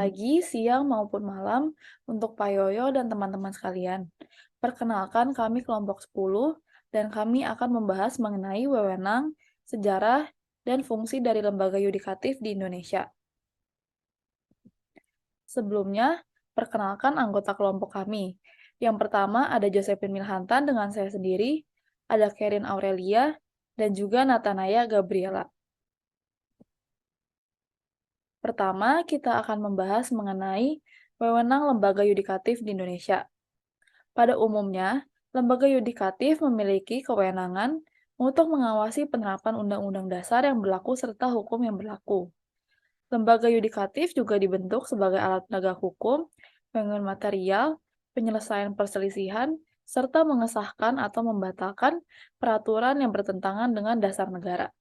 pagi, siang, maupun malam untuk Pak Yoyo dan teman-teman sekalian. Perkenalkan kami kelompok 10 dan kami akan membahas mengenai wewenang, sejarah, dan fungsi dari lembaga yudikatif di Indonesia. Sebelumnya, perkenalkan anggota kelompok kami. Yang pertama ada Josephine Milhantan dengan saya sendiri, ada Kerin Aurelia, dan juga Natanaya Gabriela. Pertama, kita akan membahas mengenai wewenang lembaga yudikatif di Indonesia. Pada umumnya, lembaga yudikatif memiliki kewenangan untuk mengawasi penerapan Undang-Undang Dasar yang berlaku serta hukum yang berlaku. Lembaga yudikatif juga dibentuk sebagai alat penegak hukum, pengen material, penyelesaian perselisihan, serta mengesahkan atau membatalkan peraturan yang bertentangan dengan dasar negara.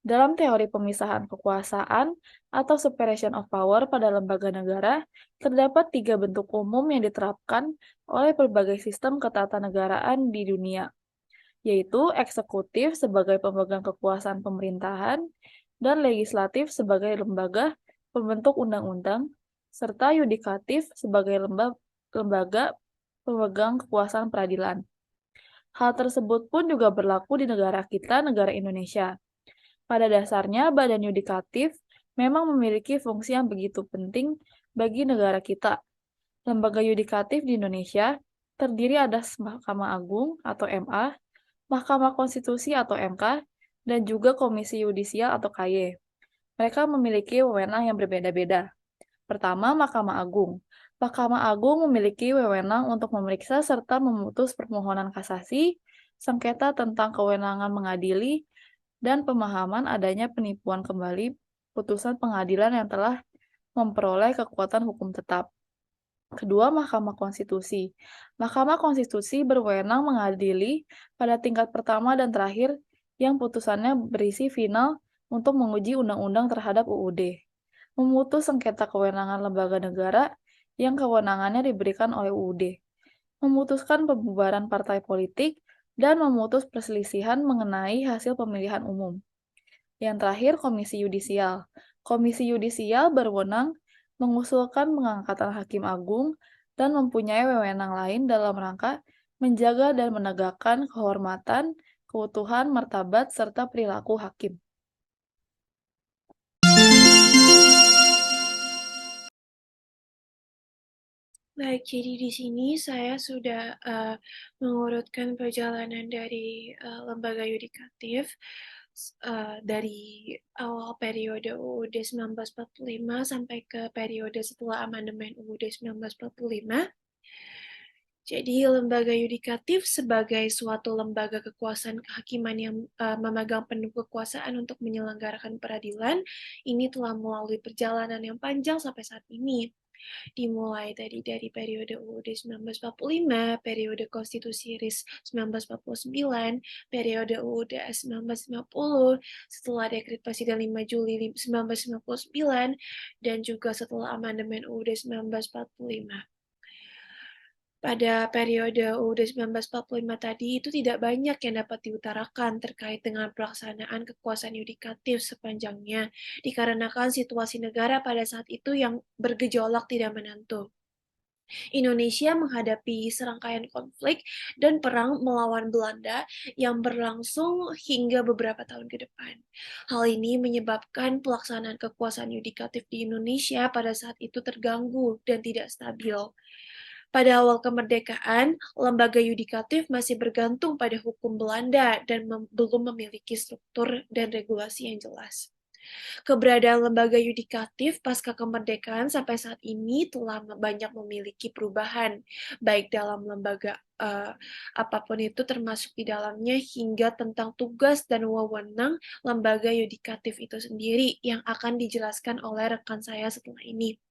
Dalam teori pemisahan kekuasaan atau separation of power pada lembaga negara, terdapat 3 bentuk umum yang diterapkan oleh berbagai sistem ketatanegaraan di dunia, yaitu eksekutif sebagai pemegang kekuasaan pemerintahan dan legislatif sebagai lembaga pembentuk undang-undang, serta yudikatif sebagai lembaga pemegang kekuasaan peradilan. Hal tersebut pun juga berlaku di negara kita, negara Indonesia. Pada dasarnya, badan yudikatif memang memiliki fungsi yang begitu penting bagi negara kita. Lembaga yudikatif di Indonesia terdiri atas Mahkamah Agung atau MA, Mahkamah Konstitusi atau MK, dan juga Komisi Yudisial atau KY. Mereka memiliki wewenang yang berbeda-beda. Pertama, Mahkamah Agung. Mahkamah Agung memiliki wewenang untuk memeriksa serta memutus permohonan kasasi, sengketa tentang kewenangan mengadili, dan pemahaman adanya penipuan kembali putusan pengadilan yang telah memperoleh kekuatan hukum tetap. Kedua, Mahkamah Konstitusi. Mahkamah Konstitusi berwenang mengadili pada tingkat pertama dan terakhir yang putusannya berisi final untuk menguji undang-undang terhadap UUD. Memutus sengketa kewenangan lembaga negara yang kewenangannya diberikan oleh UUD. Memutuskan pembubaran partai politik dan memutus perselisihan mengenai hasil pemilihan umum. Yang terakhir, Komisi Yudisial. Komisi Yudisial berwenang mengusulkan pengangkatan Hakim Agung dan mempunyai wewenang lain dalam rangka menjaga dan menegakkan kehormatan, keutuhan, martabat, serta perilaku hakim. Baik, jadi di sini saya sudah mengurutkan perjalanan dari lembaga yudikatif dari awal periode UUD 1945 sampai ke periode setelah amandemen UUD 1945. Jadi lembaga yudikatif sebagai suatu lembaga kekuasaan kehakiman yang memegang penuh kekuasaan untuk menyelenggarakan peradilan, ini telah melalui perjalanan yang panjang sampai saat ini. Dimulai dari periode UUD 1945, periode Konstitusi RIS 1949, periode UUD 1950, setelah Dekret Presiden 5 Juli 1959, dan juga setelah amandemen UUD 1945. Pada periode UUD 1945 tadi itu tidak banyak yang dapat diutarakan terkait dengan pelaksanaan kekuasaan yudikatif sepanjangnya, dikarenakan situasi negara pada saat itu yang bergejolak tidak menentu. Indonesia menghadapi serangkaian konflik dan perang melawan Belanda yang berlangsung hingga beberapa tahun ke depan. Hal ini menyebabkan pelaksanaan kekuasaan yudikatif di Indonesia pada saat itu terganggu dan tidak stabil. Pada awal kemerdekaan, lembaga yudikatif masih bergantung pada hukum Belanda dan belum memiliki struktur dan regulasi yang jelas. Keberadaan lembaga yudikatif pasca kemerdekaan sampai saat ini telah banyak memiliki perubahan, baik dalam lembaga apapun itu termasuk di dalamnya hingga tentang tugas dan wewenang lembaga yudikatif itu sendiri yang akan dijelaskan oleh rekan saya setelah ini.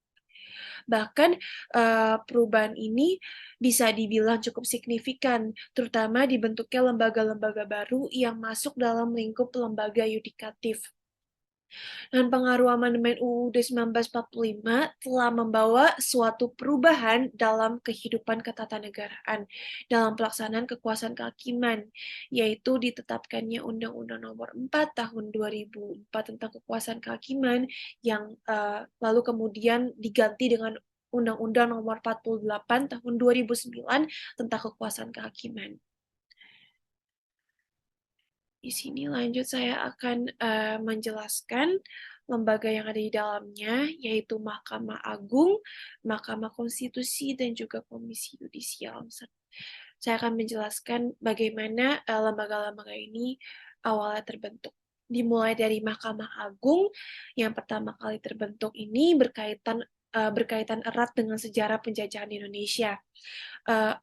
Bahkan perubahan ini bisa dibilang cukup signifikan, terutama dibentuknya lembaga-lembaga baru yang masuk dalam lingkup lembaga yudikatif. Dan pengaruh amandemen UUD 1945 telah membawa suatu perubahan dalam kehidupan ketatanegaraan dalam pelaksanaan kekuasaan kehakiman, yaitu ditetapkannya Undang-Undang Nomor 4 Tahun 2004 tentang kekuasaan kehakiman yang lalu kemudian diganti dengan Undang-Undang Nomor 48 Tahun 2009 tentang kekuasaan kehakiman. Di sini lanjut saya akan menjelaskan lembaga yang ada di dalamnya, yaitu Mahkamah Agung, Mahkamah Konstitusi, dan juga Komisi Yudisial. Saya akan menjelaskan bagaimana lembaga-lembaga ini awalnya terbentuk. Dimulai dari Mahkamah Agung, yang pertama kali terbentuk ini berkaitan erat dengan sejarah penjajahan Indonesia.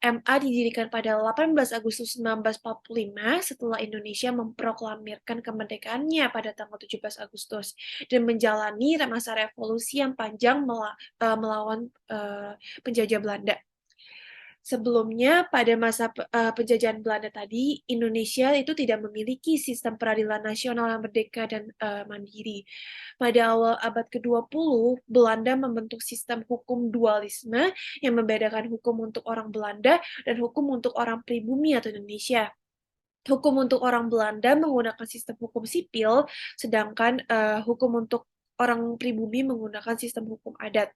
MA didirikan pada 18 Agustus 1945 setelah Indonesia memproklamirkan kemerdekaannya pada tanggal 17 Agustus dan menjalani masa revolusi yang panjang melawan penjajah Belanda. Sebelumnya, pada masa penjajahan Belanda tadi, Indonesia itu tidak memiliki sistem peradilan nasional yang merdeka dan mandiri. Pada awal abad ke-20, Belanda membentuk sistem hukum dualisme yang membedakan hukum untuk orang Belanda dan hukum untuk orang pribumi atau Indonesia. Hukum untuk orang Belanda menggunakan sistem hukum sipil, sedangkan hukum untuk orang pribumi menggunakan sistem hukum adat.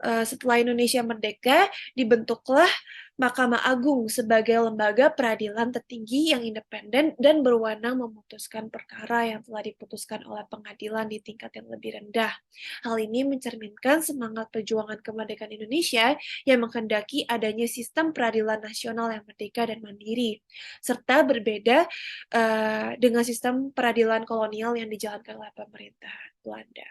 Setelah Indonesia merdeka, dibentuklah Mahkamah Agung sebagai lembaga peradilan tertinggi yang independen dan berwenang memutuskan perkara yang telah diputuskan oleh pengadilan di tingkat yang lebih rendah. Hal ini mencerminkan semangat perjuangan kemerdekaan Indonesia yang menghendaki adanya sistem peradilan nasional yang merdeka dan mandiri, serta berbeda dengan sistem peradilan kolonial yang dijalankan oleh pemerintah Belanda.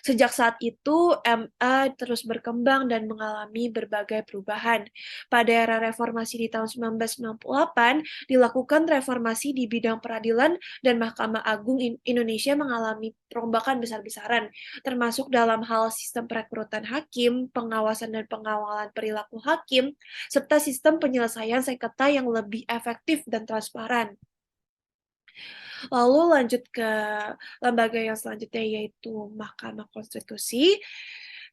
Sejak saat itu, MA terus berkembang dan mengalami berbagai perubahan. Pada era reformasi di tahun 1998, dilakukan reformasi di bidang peradilan dan Mahkamah Agung Indonesia mengalami perombakan besar-besaran, termasuk dalam hal sistem perekrutan hakim, pengawasan dan pengawalan perilaku hakim, serta sistem penyelesaian sengketa yang lebih efektif dan transparan. Lalu lanjut ke lembaga yang selanjutnya yaitu Mahkamah Konstitusi.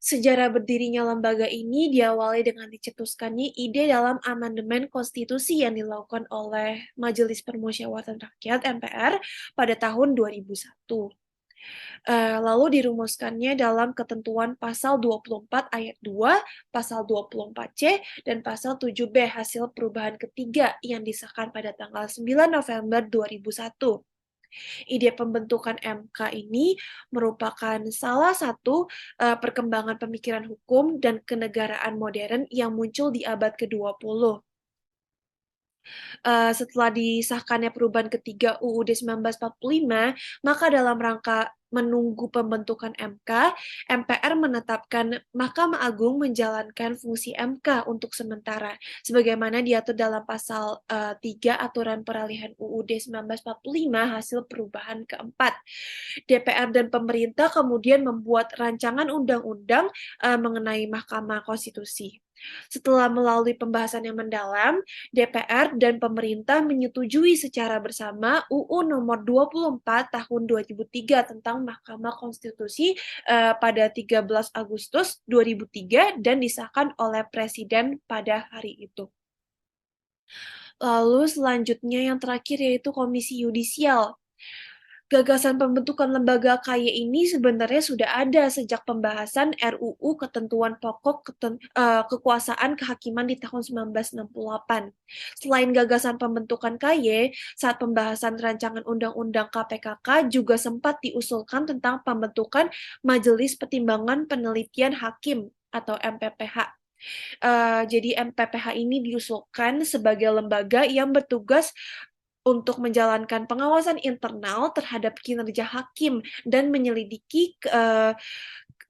Sejarah berdirinya lembaga ini diawali dengan dicetuskannya ide dalam amandemen konstitusi yang dilakukan oleh Majelis Permusyawaratan Rakyat (MPR) pada tahun 2001. Lalu dirumuskannya dalam ketentuan pasal 24 ayat 2, pasal 24C, dan pasal 7B hasil perubahan ketiga yang disahkan pada tanggal 9 November 2001. Ide pembentukan MK ini merupakan salah satu perkembangan pemikiran hukum dan kenegaraan modern yang muncul di abad ke-20. Setelah disahkannya perubahan ketiga UUD 1945, maka dalam rangka menunggu pembentukan MK, MPR menetapkan Mahkamah Agung menjalankan fungsi MK untuk sementara, sebagaimana diatur dalam pasal 3 Aturan Peralihan UUD 1945 hasil perubahan keempat. DPR dan pemerintah kemudian membuat rancangan undang-undang mengenai Mahkamah Konstitusi. Setelah melalui pembahasan yang mendalam, DPR dan pemerintah menyetujui secara bersama UU Nomor 24 Tahun 2003 tentang Mahkamah Konstitusi pada 13 Agustus 2003 dan disahkan oleh Presiden pada hari itu. Lalu selanjutnya yang terakhir yaitu Komisi Yudisial. Gagasan pembentukan lembaga KY ini sebenarnya sudah ada sejak pembahasan RUU Ketentuan Pokok Kekuasaan Kehakiman di tahun 1968. Selain gagasan pembentukan KY, saat pembahasan rancangan Undang-Undang KPKK juga sempat diusulkan tentang pembentukan Majelis Pertimbangan Penelitian Hakim atau MPPH. Jadi MPPH ini diusulkan sebagai lembaga yang bertugas untuk menjalankan pengawasan internal terhadap kinerja hakim dan menyelidiki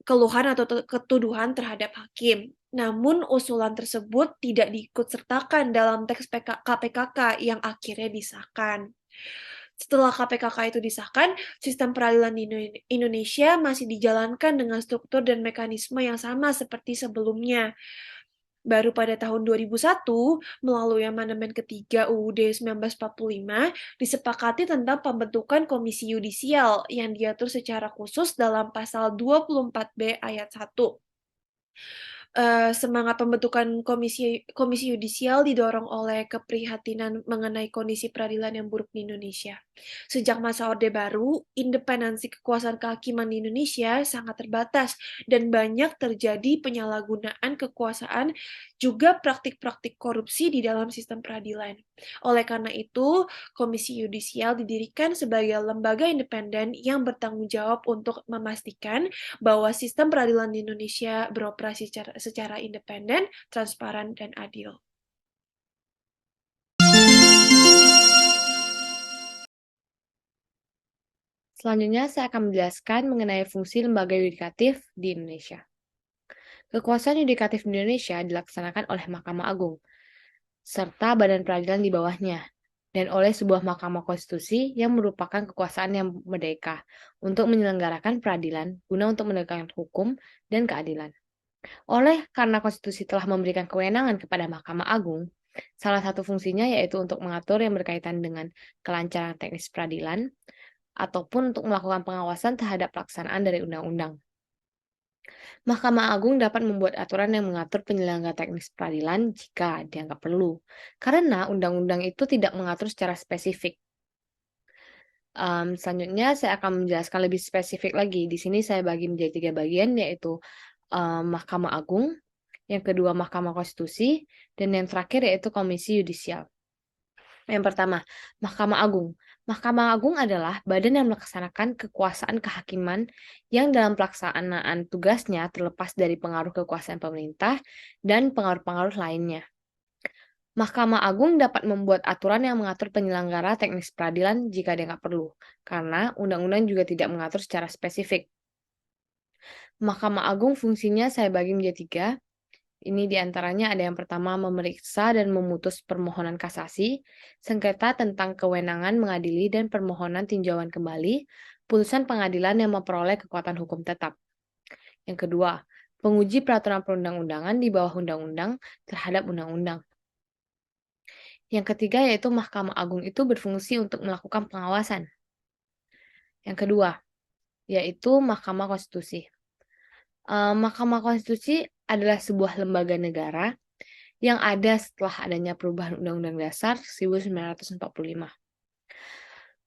keluhan atau ketuduhan terhadap hakim. Namun usulan tersebut tidak diikutsertakan dalam teks KPKK yang akhirnya disahkan. Setelah KPKK itu disahkan, sistem peradilan di Indonesia masih dijalankan dengan struktur dan mekanisme yang sama seperti sebelumnya. Baru pada tahun 2001, melalui Amandemen ketiga UUD 1945, disepakati tentang pembentukan Komisi Yudisial yang diatur secara khusus dalam pasal 24B ayat 1. Semangat pembentukan komisi komisi yudisial didorong oleh keprihatinan mengenai kondisi peradilan yang buruk di Indonesia. Sejak masa Orde Baru, independensi kekuasaan kehakiman di Indonesia sangat terbatas dan banyak terjadi penyalahgunaan kekuasaan juga praktik-praktik korupsi di dalam sistem peradilan. Oleh karena itu, Komisi Yudisial didirikan sebagai lembaga independen yang bertanggung jawab untuk memastikan bahwa sistem peradilan di Indonesia beroperasi secara independen, transparan, dan adil. Selanjutnya, saya akan menjelaskan mengenai fungsi lembaga yudikatif di Indonesia. Kekuasaan yudikatif di Indonesia dilaksanakan oleh Mahkamah Agung, serta badan peradilan di bawahnya, dan oleh sebuah Mahkamah Konstitusi yang merupakan kekuasaan yang merdeka untuk menyelenggarakan peradilan guna untuk menegakkan hukum dan keadilan. Karena konstitusi telah memberikan kewenangan kepada Mahkamah Agung, salah satu fungsinya yaitu untuk mengatur yang berkaitan dengan kelancaran teknis peradilan, ataupun untuk melakukan pengawasan terhadap pelaksanaan dari undang-undang. Mahkamah Agung dapat membuat aturan yang mengatur penyelenggaraan teknis peradilan jika dianggap perlu, karena undang-undang itu tidak mengatur secara spesifik. Selanjutnya, saya akan menjelaskan lebih spesifik lagi. Di sini saya bagi menjadi 3 bagian, yaitu Mahkamah Agung, yang kedua Mahkamah Konstitusi, dan yang terakhir yaitu Komisi Yudisial. Yang pertama, Mahkamah Agung. Mahkamah Agung adalah badan yang melaksanakan kekuasaan kehakiman yang dalam pelaksanaan tugasnya terlepas dari pengaruh kekuasaan pemerintah dan pengaruh-pengaruh lainnya. Mahkamah Agung dapat membuat aturan yang mengatur penyelenggara teknis peradilan jika dianggap perlu, karena undang-undang juga tidak mengatur secara spesifik. Mahkamah Agung fungsinya saya bagi menjadi 3. Ini diantaranya ada yang pertama memeriksa dan memutus permohonan kasasi, sengketa tentang kewenangan mengadili dan permohonan tinjauan kembali, putusan pengadilan yang memperoleh kekuatan hukum tetap. Yang kedua, penguji peraturan perundang-undangan di bawah undang-undang terhadap undang-undang. Yang ketiga yaitu Mahkamah Agung itu berfungsi untuk melakukan pengawasan. Yang kedua, yaitu Mahkamah Konstitusi. Mahkamah Konstitusi adalah sebuah lembaga negara yang ada setelah adanya perubahan Undang-Undang Dasar 1945.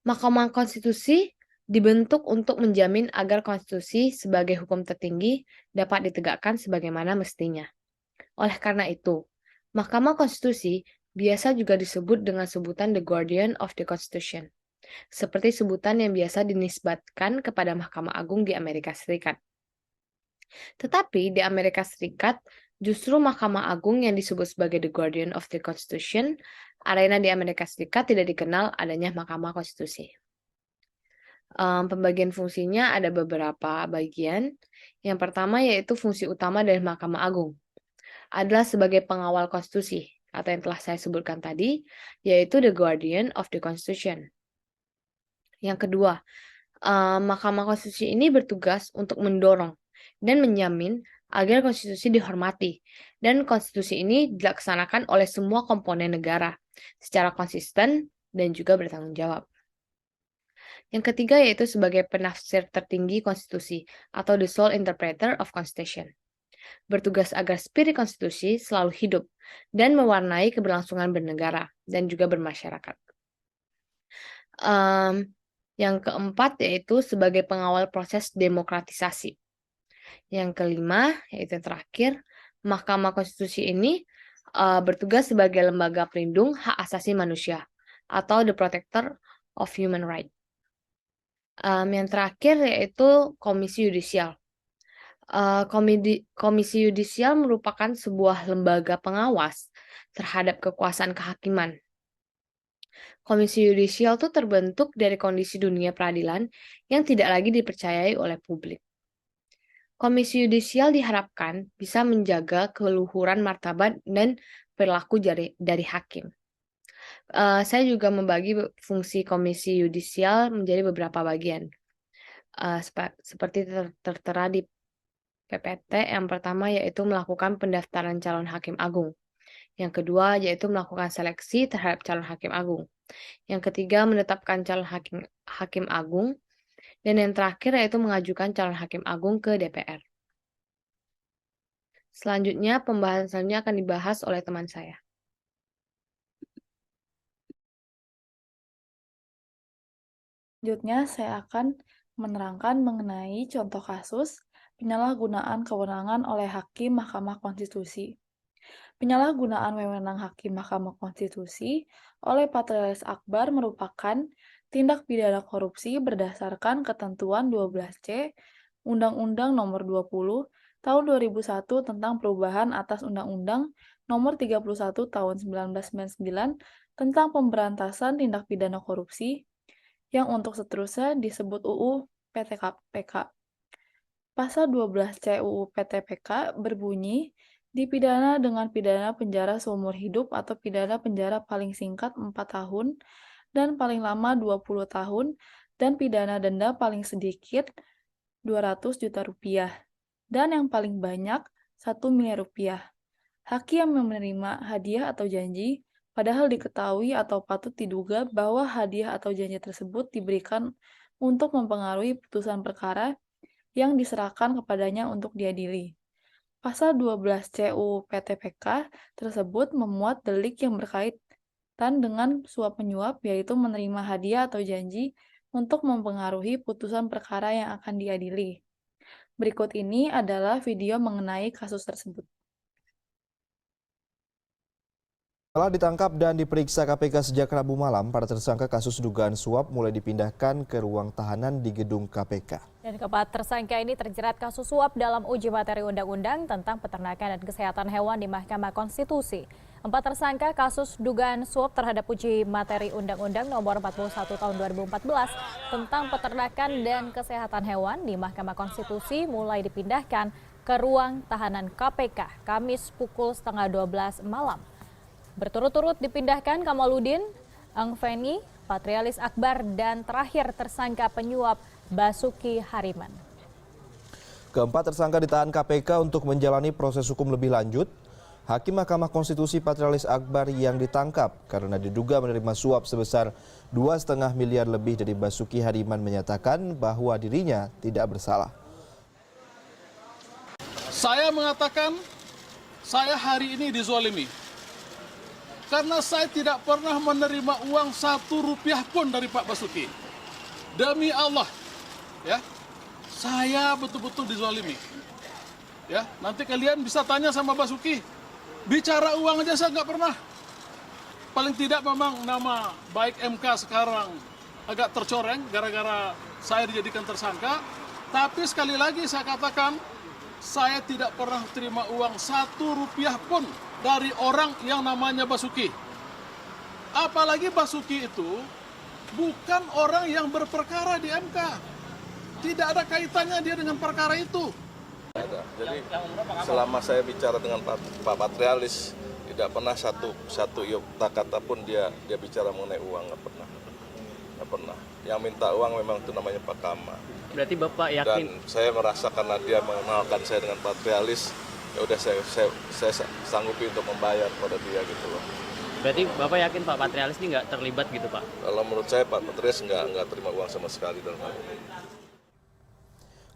Mahkamah Konstitusi dibentuk untuk menjamin agar konstitusi sebagai hukum tertinggi dapat ditegakkan sebagaimana mestinya. Oleh karena itu, Mahkamah Konstitusi biasa juga disebut dengan sebutan The Guardian of the Constitution, seperti sebutan yang biasa dinisbatkan kepada Mahkamah Agung di Amerika Serikat. Tetapi di Amerika Serikat, justru Mahkamah Agung yang disebut sebagai The Guardian of the Constitution, arena di Amerika Serikat tidak dikenal adanya Mahkamah Konstitusi. Pembagian fungsinya ada beberapa bagian. Yang pertama yaitu fungsi utama dari Mahkamah Agung adalah sebagai pengawal konstitusi, atau yang telah saya sebutkan tadi, yaitu The Guardian of the Constitution. Yang kedua, Mahkamah Konstitusi ini bertugas untuk mendorong dan menjamin agar konstitusi dihormati, dan konstitusi ini dilaksanakan oleh semua komponen negara secara konsisten dan juga bertanggung jawab. Yang ketiga yaitu sebagai penafsir tertinggi konstitusi atau the sole interpreter of constitution. Bertugas agar spirit konstitusi selalu hidup dan mewarnai keberlangsungan bernegara dan juga bermasyarakat. Yang keempat yaitu sebagai pengawal proses demokratisasi. Yang kelima, yaitu yang terakhir, Mahkamah Konstitusi ini bertugas sebagai lembaga pelindung hak asasi manusia atau the protector of human rights. Yang terakhir yaitu Komisi Yudisial. Komisi Yudisial merupakan sebuah lembaga pengawas terhadap kekuasaan kehakiman. Komisi Yudisial itu terbentuk dari kondisi dunia peradilan yang tidak lagi dipercayai oleh publik. Komisi Yudisial diharapkan bisa menjaga keluhuran martabat dan perilaku dari hakim. Saya juga membagi fungsi Komisi Yudisial menjadi beberapa bagian, seperti tertera di PPT yang pertama yaitu melakukan pendaftaran calon hakim agung. Yang kedua yaitu melakukan seleksi terhadap calon hakim agung. Yang ketiga menetapkan calon hakim agung. Dan yang terakhir yaitu mengajukan calon hakim agung ke DPR. Selanjutnya, pembahasan selanjutnya akan dibahas oleh teman saya. Selanjutnya, saya akan menerangkan mengenai contoh kasus penyalahgunaan kewenangan oleh Hakim Mahkamah Konstitusi. Penyalahgunaan wewenang Hakim Mahkamah Konstitusi oleh Patrialis Akbar merupakan tindak pidana korupsi berdasarkan ketentuan 12C Undang-Undang Nomor 20 Tahun 2001 tentang perubahan atas Undang-Undang Nomor 31 Tahun 1999 tentang pemberantasan tindak pidana korupsi yang untuk seterusnya disebut UU PTKPK. Pasal 12C UU PTPK berbunyi, dipidana dengan pidana penjara seumur hidup atau pidana penjara paling singkat 4 tahun dan paling lama 20 tahun dan pidana denda paling sedikit 200 juta rupiah dan yang paling banyak 1 miliar rupiah. Hakim yang menerima hadiah atau janji padahal diketahui atau patut diduga bahwa hadiah atau janji tersebut diberikan untuk mempengaruhi putusan perkara yang diserahkan kepadanya untuk diadili. Pasal 12C UU PTPK tersebut memuat delik yang berkaitan dengan suap menyuap, yaitu menerima hadiah atau janji untuk mempengaruhi putusan perkara yang akan diadili. Berikut ini adalah video mengenai kasus tersebut. Setelah ditangkap dan diperiksa KPK sejak Rabu malam, para tersangka kasus dugaan suap mulai dipindahkan ke ruang tahanan di gedung KPK. Dan keempat tersangka ini terjerat kasus suap dalam uji materi undang-undang tentang peternakan dan kesehatan hewan di Mahkamah Konstitusi. 4 tersangka kasus dugaan suap terhadap uji materi Undang-Undang Nomor 41 Tahun 2014 tentang peternakan dan kesehatan hewan di Mahkamah Konstitusi mulai dipindahkan ke ruang tahanan KPK Kamis pukul 11:30 malam. Berturut-turut dipindahkan Kamaludin, Angfeni, Patrialis Akbar, dan terakhir tersangka penyuap Basuki Hariman. Keempat tersangka ditahan KPK untuk menjalani proses hukum lebih lanjut. Hakim Mahkamah Konstitusi Patrialis Akbar yang ditangkap karena diduga menerima suap sebesar 2,5 miliar lebih dari Basuki Hariman menyatakan bahwa dirinya tidak bersalah. Saya mengatakan saya hari ini dizolimi. Karena saya tidak pernah menerima uang 1 rupiah pun dari Pak Basuki. Demi Allah, ya, saya betul-betul dizalimi. Ya, nanti kalian bisa tanya sama Basuki. Bicara uang aja saya nggak pernah. Paling tidak memang nama baik MK sekarang agak tercoreng gara-gara saya dijadikan tersangka. Tapi sekali lagi saya katakan, saya tidak pernah terima uang 1 rupiah pun dari orang yang namanya Basuki. Apalagi Basuki itu bukan orang yang berperkara di MK. Tidak ada kaitannya dia dengan perkara itu. Jadi selama saya bicara dengan Pak Patrialis, tidak pernah satu kata pun dia bicara mengenai uang, nggak pernah. Yang minta uang memang itu namanya Pak Kama. Berarti Bapak yakin? Dan saya merasa karena dia mengenalkan saya dengan Patrialis, ya udah saya sanggupi untuk membayar pada dia gitu loh. Berarti Bapak yakin Pak Patrialis ini nggak terlibat gitu Pak? Kalau menurut saya Pak Patrialis nggak terima uang sama sekali dalam hal ini.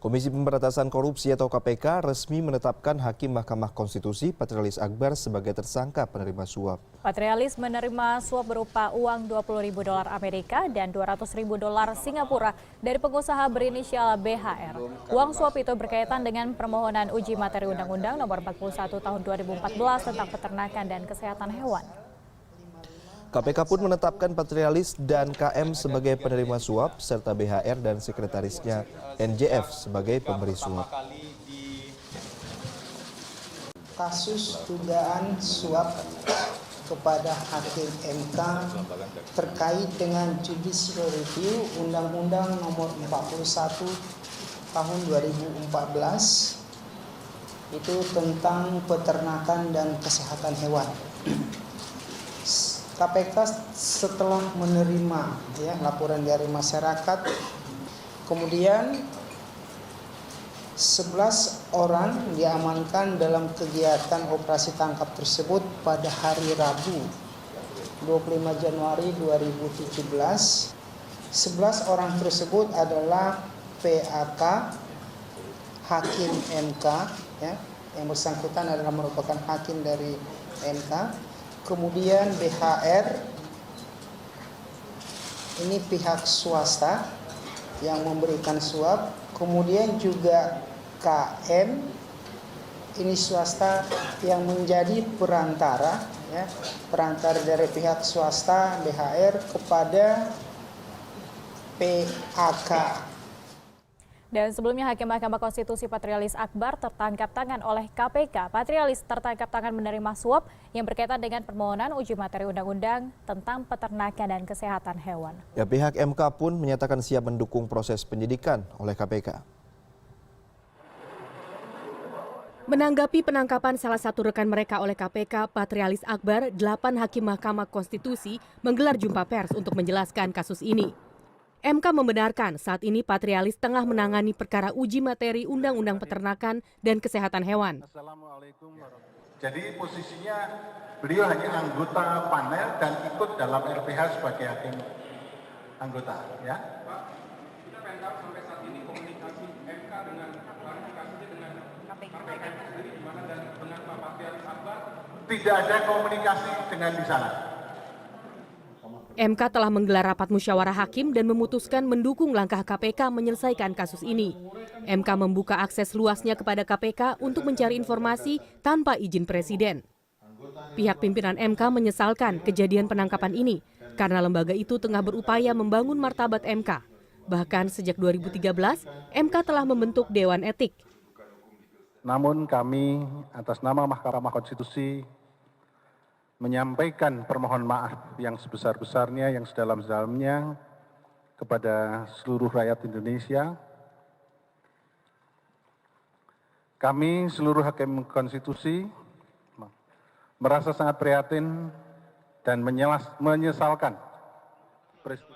Komisi Pemberantasan Korupsi atau KPK resmi menetapkan Hakim Mahkamah Konstitusi Patrialis Akbar sebagai tersangka penerima suap. Patrialis menerima suap berupa uang $20.000 Amerika dan $200.000 Singapura dari pengusaha berinisial BHR. Uang suap itu berkaitan dengan permohonan uji materi Undang-Undang Nomor 41 Tahun 2014 tentang peternakan dan kesehatan hewan. KPK pun menetapkan Patrialis dan KM sebagai penerima suap serta BHR dan sekretarisnya NJF sebagai pemberi suap. Kasus dugaan suap kepada Hakim MK terkait dengan judicial review Undang-Undang Nomor 41 Tahun 2014 itu tentang peternakan dan kesehatan hewan. KPK setelah menerima laporan dari masyarakat, kemudian 11 orang diamankan dalam kegiatan operasi tangkap tersebut pada hari Rabu 25 Januari 2017. 11 orang tersebut adalah PAK, Hakim MK, ya, yang bersangkutan adalah merupakan hakim dari MK. Kemudian BHR, ini pihak swasta yang memberikan suap. Kemudian juga KM, ini swasta yang menjadi perantara, ya, perantara dari pihak swasta BHR kepada PAK. Dan sebelumnya Hakim Mahkamah Konstitusi Patrialis Akbar tertangkap tangan oleh KPK. Patrialis tertangkap tangan menerima suap yang berkaitan dengan permohonan uji materi undang-undang tentang peternakan dan kesehatan hewan. Ya, pihak MK pun menyatakan siap mendukung proses penyidikan oleh KPK. Menanggapi penangkapan salah satu rekan mereka oleh KPK, Patrialis Akbar, 8 hakim Mahkamah Konstitusi menggelar jumpa pers untuk menjelaskan kasus ini. MK membenarkan saat ini Patrialis tengah menangani perkara uji materi Undang-Undang Peternakan dan Kesehatan Hewan. Jadi posisinya beliau hanya anggota panel dan ikut dalam LPH sebagai hakim anggota, ya. Pak, kita pengen tahu sampai saat ini komunikasi MK dengan klarifikasinya dengan KPK sendiri gimana dan dengan Pak Patrialis Akbar? Tidak ada komunikasi dengan di sana. MK telah menggelar rapat musyawarah hakim dan memutuskan mendukung langkah KPK menyelesaikan kasus ini. MK membuka akses luasnya kepada KPK untuk mencari informasi tanpa izin Presiden. Pihak pimpinan MK menyesalkan kejadian penangkapan ini karena lembaga itu tengah berupaya membangun martabat MK. Bahkan sejak 2013, MK telah membentuk Dewan Etik. Namun kami atas nama Mahkamah Konstitusi menyampaikan permohonan maaf yang sebesar-besarnya, yang sedalam-dalamnya kepada seluruh rakyat Indonesia. Kami seluruh hakim konstitusi merasa sangat prihatin dan menyesalkan.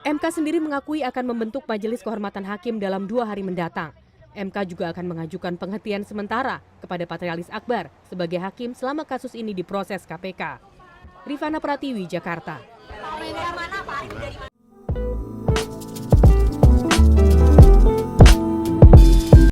MK sendiri mengakui akan membentuk Majelis Kehormatan Hakim dalam 2 hari mendatang. MK juga akan mengajukan penghentian sementara kepada Patrialis Akbar sebagai hakim selama kasus ini diproses KPK. Rifana Pratiwi, Jakarta.